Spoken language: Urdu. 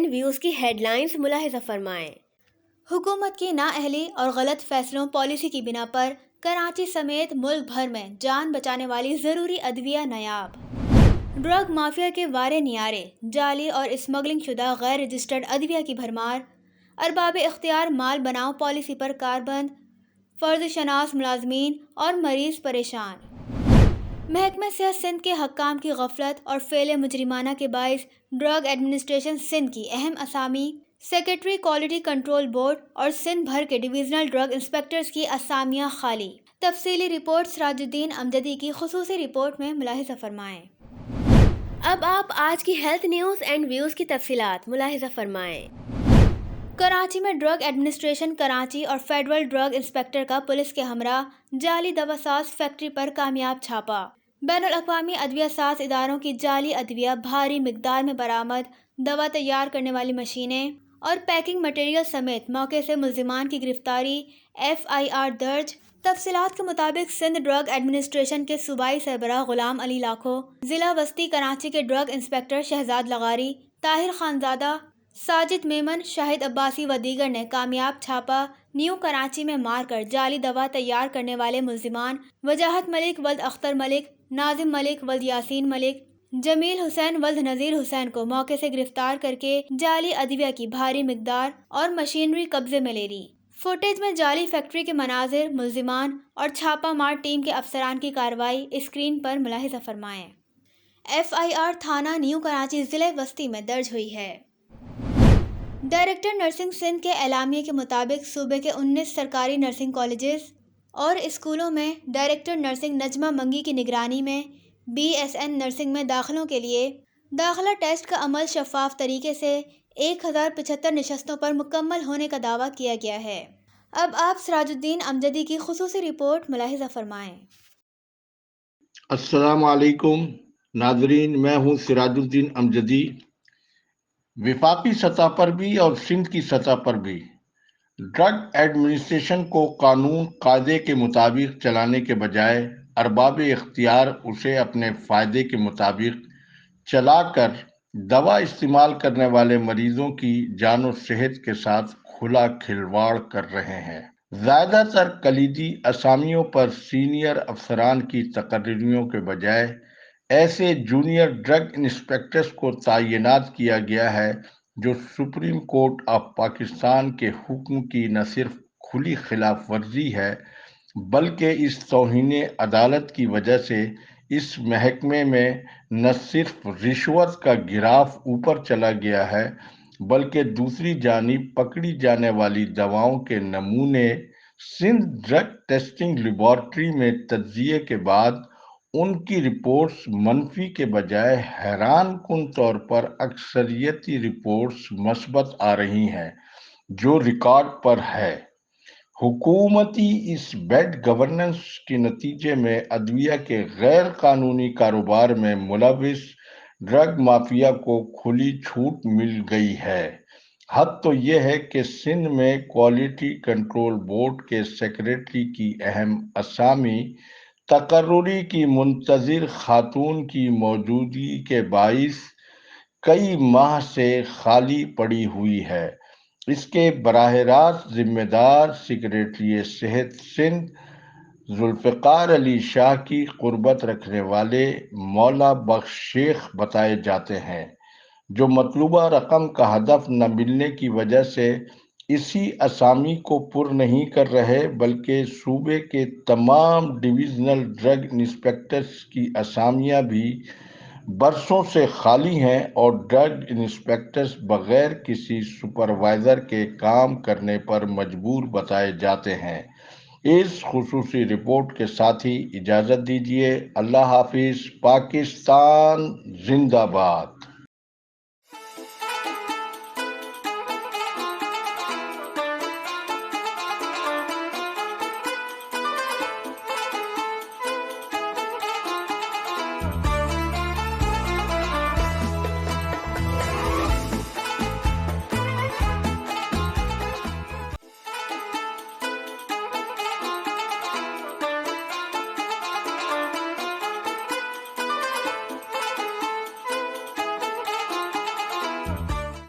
اینڈ ویوز کی ہیڈ لائنز ملاحظہ فرمائیں۔ حکومت کی نااہلی اور غلط فیصلوں پالیسی کی بنا پر کراچی سمیت ملک بھر میں جان بچانے والی ضروری ادویہ نایاب۔ ڈرگ مافیا کے وارے نیارے، جعلی اور اسمگلنگ شدہ غیر رجسٹرڈ ادویہ کی بھرمار، ارباب اختیار مال بناؤ پالیسی پر کاربند، فرض شناس ملازمین اور مریض پریشان۔ محکمہ صحت سندھ کے حکام کی غفلت اور فعل مجرمانہ کے باعث ڈرگ ایڈمنسٹریشن سندھ کی اہم اسامی، سیکریٹری کوالٹی کنٹرول بورڈ اور سندھ بھر کے ڈویژنل ڈرگ انسپکٹرز کی اسامیاں خالی۔ تفصیلی رپورٹ سراج الدین امجدی کی خصوصی رپورٹ میں ملاحظہ فرمائیں۔ اب آپ آج کی ہیلتھ نیوز اینڈ ویوز کی تفصیلات ملاحظہ فرمائیں۔ کراچی میں ڈرگ ایڈمنسٹریشن کراچی اور فیڈرل ڈرگ انسپکٹر کا پولیس کے ہمراہ جعلی دوا ساز فیکٹری پر کامیاب چھاپا۔ بین الاقوامی ادویہ ساز اداروں کی جعلی ادویہ بھاری مقدار میں برآمد، دوا تیار کرنے والی مشینیں اور پیکنگ مٹیریل سمیت موقع سے ملزمان کی گرفتاری، FIR درج۔ تفصیلات کے مطابق سندھ ڈرگ ایڈمنسٹریشن کے صوبائی سربراہ غلام علی لاکھو، ضلع وسطی کراچی کے ڈرگ انسپکٹر شہزاد لغاری، طاہر خانزادہ، ساجد میمن، شاہد عباسی و دیگر نے کامیاب چھاپا نیو کراچی میں مار کر جعلی دوا تیار کرنے والے ملزمان وجاہت ملک ولد اختر ملک، ناظم ملک ولد یاسین ملک، جمیل حسین ولد نذیر حسین کو موقع سے گرفتار کر کے جعلی ادویہ کی بھاری مقدار اور مشینری قبضے میں لے لی۔ فوٹیج میں جعلی فیکٹری کے مناظر، ملزمان اور چھاپہ مار ٹیم کے افسران کی کارروائی اسکرین پر ملاحظہ فرمائیں۔ FIR تھانہ نیو کراچی ضلع وسطی میں درج ہوئی ہے۔ ڈائریکٹر نرسنگ سندھ کے اعلامیے کے مطابق صوبے کے 19 سرکاری نرسنگ کالجز اور اسکولوں میں ڈائریکٹر نرسنگ نجمہ منگی کی نگرانی میں BSN نرسنگ میں داخلوں کے لیے داخلہ ٹیسٹ کا عمل شفاف طریقے سے 1075 نشستوں پر مکمل ہونے کا دعویٰ کیا گیا ہے۔ اب آپ سراج الدین امجدی کی خصوصی رپورٹ ملاحظہ فرمائیں۔ السلام علیکم ناظرین، میں ہوں سراج الدین امجدی۔ وفاقی سطح پر بھی اور سندھ کی سطح پر بھی ڈرگ ایڈمنسٹریشن کو قانون قاعدے کے مطابق چلانے کے بجائے ارباب اختیار اسے اپنے فائدے کے مطابق چلا کر دوا استعمال کرنے والے مریضوں کی جان و صحت کے ساتھ کھلا کھلواڑ کر رہے ہیں۔ زیادہ تر کلیدی اسامیوں پر سینئر افسران کی تقرریوں کے بجائے ایسے جونیئر ڈرگ انسپکٹرز کو تعینات کیا گیا ہے جو سپریم کورٹ آف پاکستان کے حکم کی نہ صرف کھلی خلاف ورزی ہے بلکہ اس توہین عدالت کی وجہ سے اس محکمے میں نہ صرف رشوت کا گراف اوپر چلا گیا ہے بلکہ دوسری جانب پکڑی جانے والی دواؤں کے نمونے سندھ ڈرگ ٹیسٹنگ لیبارٹری میں تجزیے کے بعد ان کی رپورٹس منفی کے بجائے حیران کن طور پر اکثریتی رپورٹس مثبت آ رہی ہیں، جو ریکارڈ پر ہے۔ حکومتی اس بیڈ گورننس کے نتیجے میں ادویہ کے غیر قانونی کاروبار میں ملوث ڈرگ مافیا کو کھلی چھوٹ مل گئی ہے۔ حد تو یہ ہے کہ سندھ میں کوالٹی کنٹرول بورڈ کے سیکریٹری کی اہم اسامی تقرری کی منتظر خاتون کی موجودگی کے باعث کئی ماہ سے خالی پڑی ہوئی ہے۔ اس کے براہ راست ذمہ دار سیکریٹری صحت سندھ ذوالفقار علی شاہ کی قربت رکھنے والے مولا بخش شیخ بتائے جاتے ہیں، جو مطلوبہ رقم کا ہدف نہ ملنے کی وجہ سے اسی اسامی کو پر نہیں کر رہے بلکہ صوبے کے تمام ڈویژنل ڈرگ انسپکٹرز کی اسامیاں بھی برسوں سے خالی ہیں اور ڈرگ انسپکٹرز بغیر کسی سپروائزر کے کام کرنے پر مجبور بتائے جاتے ہیں۔ اس خصوصی رپورٹ کے ساتھ ہی اجازت دیجیے۔ اللہ حافظ۔ پاکستان زندہ باد۔